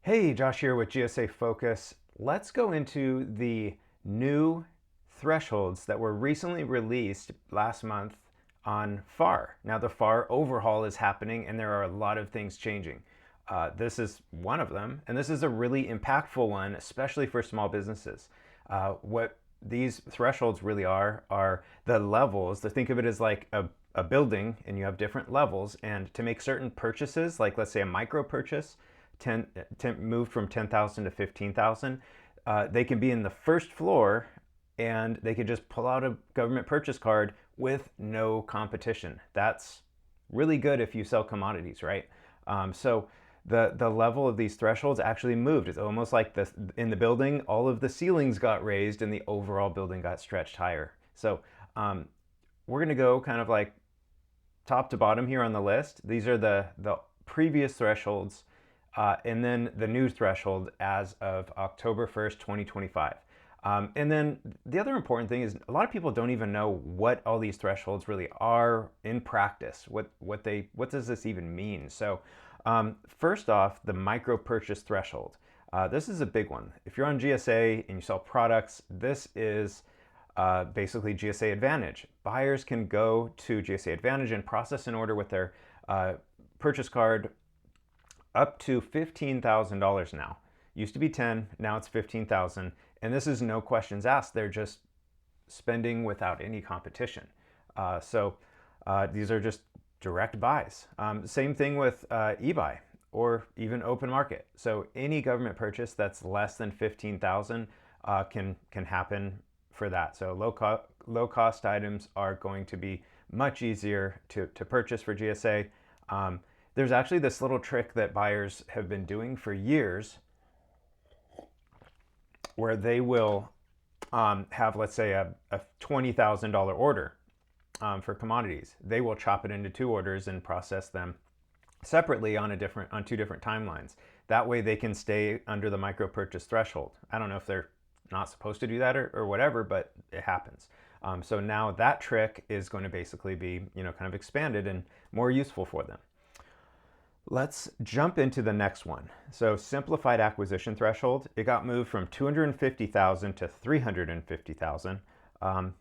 Hey, Josh here with GSA Focus. Let's go into the new thresholds that were recently released last month on FAR. Now, the FAR overhaul is happening, and there are a lot of things changing. This is one of them, and this is a really impactful one, especially for small businesses. What these thresholds really are the levels. To think of it as like a building, and you have different levels, and to make certain purchases, like let's say a micro purchase, moved from 10,000 to 15,000, they can be in the first floor and they could just pull out a government purchase card with no competition. That's really good if you sell commodities, right? So the level of these thresholds actually moved. It's almost like in the building, all of the ceilings got raised and the overall building got stretched higher. So we're going to go kind of like top to bottom here on the list. These are the previous thresholds, and then the new threshold as of October 1st, 2025. And then the other important thing is a lot of people don't even know what all these thresholds really are in practice. What does this even mean? So first off, the micro purchase threshold. This is a big one. If you're on GSA and you sell products, this is basically GSA Advantage. Buyers can go to GSA Advantage and process an order with their purchase card up to $15,000 now. Used to be 10, now it's 15,000, and this is no questions asked. They're just spending without any competition. So these are just direct buys. Same thing with eBuy or even open market. So any government purchase that's less than 15,000 can happen for that. So low cost items are going to be much easier to purchase for GSA. There's actually this little trick that buyers have been doing for years where they will have, let's say, a $20,000 order for commodities. They will chop it into two orders and process them separately on two different timelines. That way they can stay under the micro purchase threshold. I don't know if they're not supposed to do that or whatever, but it happens. So now that trick is going to basically be, kind of expanded and more useful for them. Let's jump into the next one. So simplified acquisition threshold, it got moved from 250,000 to 350,000.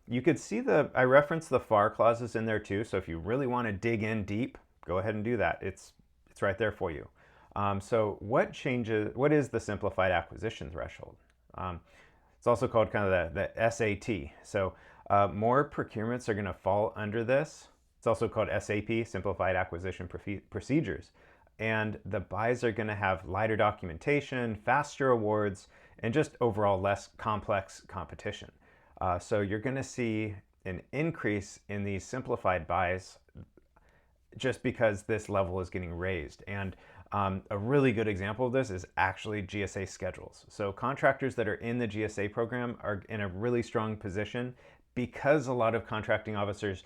You could see I referenced the FAR clauses in there too. So if you really want to dig in deep, go ahead and do that. It's right there for you. So what is the simplified acquisition threshold? It's also called kind of the SAT. So more procurements are going to fall under this. It's also called SAP, Simplified Acquisition Procedures. And the buys are going to have lighter documentation, faster awards, and just overall less complex competition. So you're going to see an increase in these simplified buys just because this level is getting raised. And a really good example of this is actually GSA schedules. So contractors that are in the GSA program are in a really strong position because a lot of contracting officers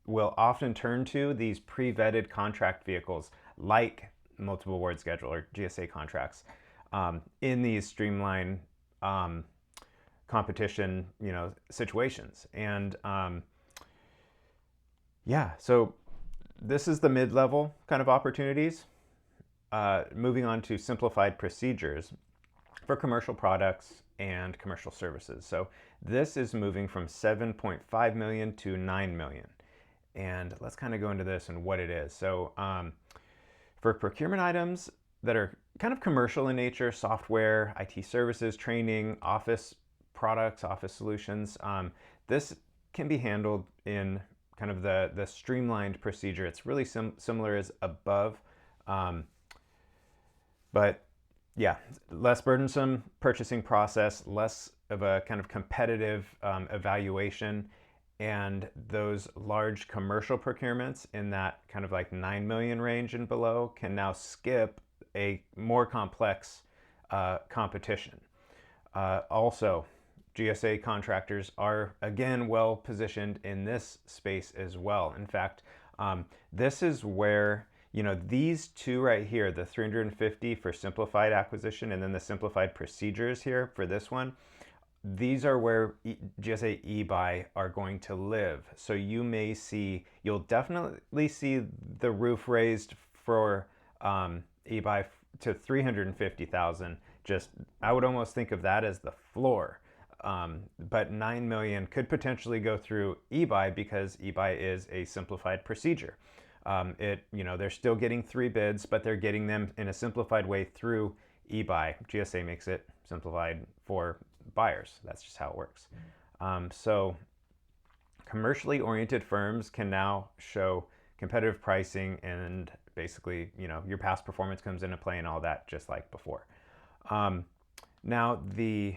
will often turn to these pre-vetted contract vehicles like multiple award schedule or GSA contracts in these streamlined competition situations. And so this is the mid-level kind of opportunities. Moving on to simplified procedures for commercial products and commercial services. So this is moving from 7.5 million to 9 million. And let's kind of go into this and what it is. So for procurement items that are kind of commercial in nature, software, IT services, training, office products, office solutions, this can be handled in kind of the streamlined procedure. It's really similar as above, but yeah, less burdensome purchasing process, less of a kind of competitive evaluation. And those large commercial procurements in that kind of like 9 million range and below can now skip a more complex competition. Also, GSA contractors are again well positioned in this space as well. In fact, this is where these two right here, the 350 for simplified acquisition and then the simplified procedures here for this one, these are where GSA eBuy are going to live. So you'll definitely see the roof raised for eBuy to 350,000. Just, I would almost think of that as the floor. But 9 million could potentially go through eBuy because eBuy is a simplified procedure. They're still getting 3 bids, but they're getting them in a simplified way through eBuy. GSA makes it simplified for buyers. That's just how it works. So commercially oriented firms can now show competitive pricing, and basically, your past performance comes into play and all that, just like before. Now, the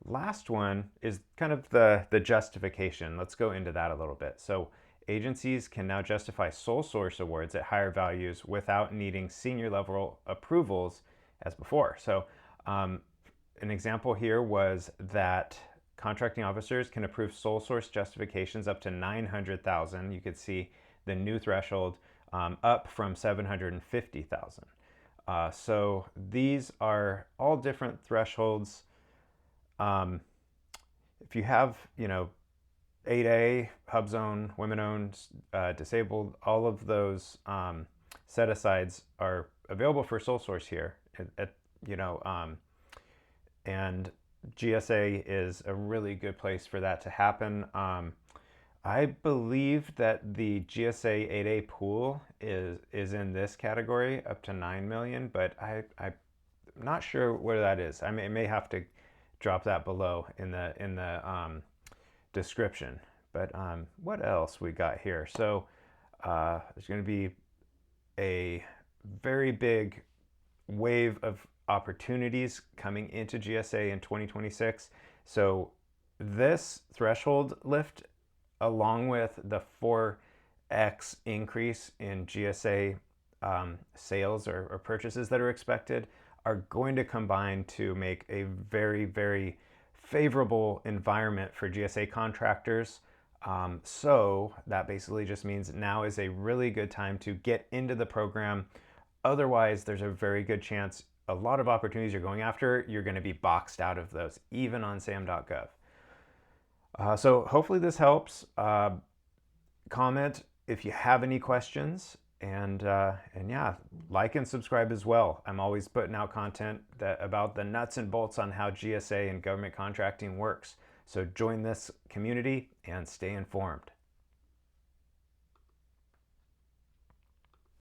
last one is kind of the justification. Let's go into that a little bit. So agencies can now justify sole source awards at higher values without needing senior level approvals as before. So an example here was that contracting officers can approve sole source justifications up to 900,000. You could see the new threshold up from 750,000. So these are all different thresholds. If you have, 8A, hub zone, women-owned, disabled, all of those set-asides are available for sole source here. And GSA is a really good place for that to happen. I believe that the GSA 8A pool is in this category up to 9 million, but I'm not sure where that is. I may have to drop that below in the description. But what else we got here? So there's going to be a very big wave of opportunities coming into GSA in 2026. So this threshold lift, along with the 4x increase in GSA sales or purchases that are expected, are going to combine to make a very, very favorable environment for GSA contractors. So that basically just means now is a really good time to get into the program. Otherwise, there's a very good chance a lot of opportunities you're going after, you're going to be boxed out of those, even on sam.gov. So hopefully this helps. Comment if you have any questions, and yeah, like and subscribe as well. I'm always putting out content about the nuts and bolts on how GSA and government contracting works. So join this community and stay informed.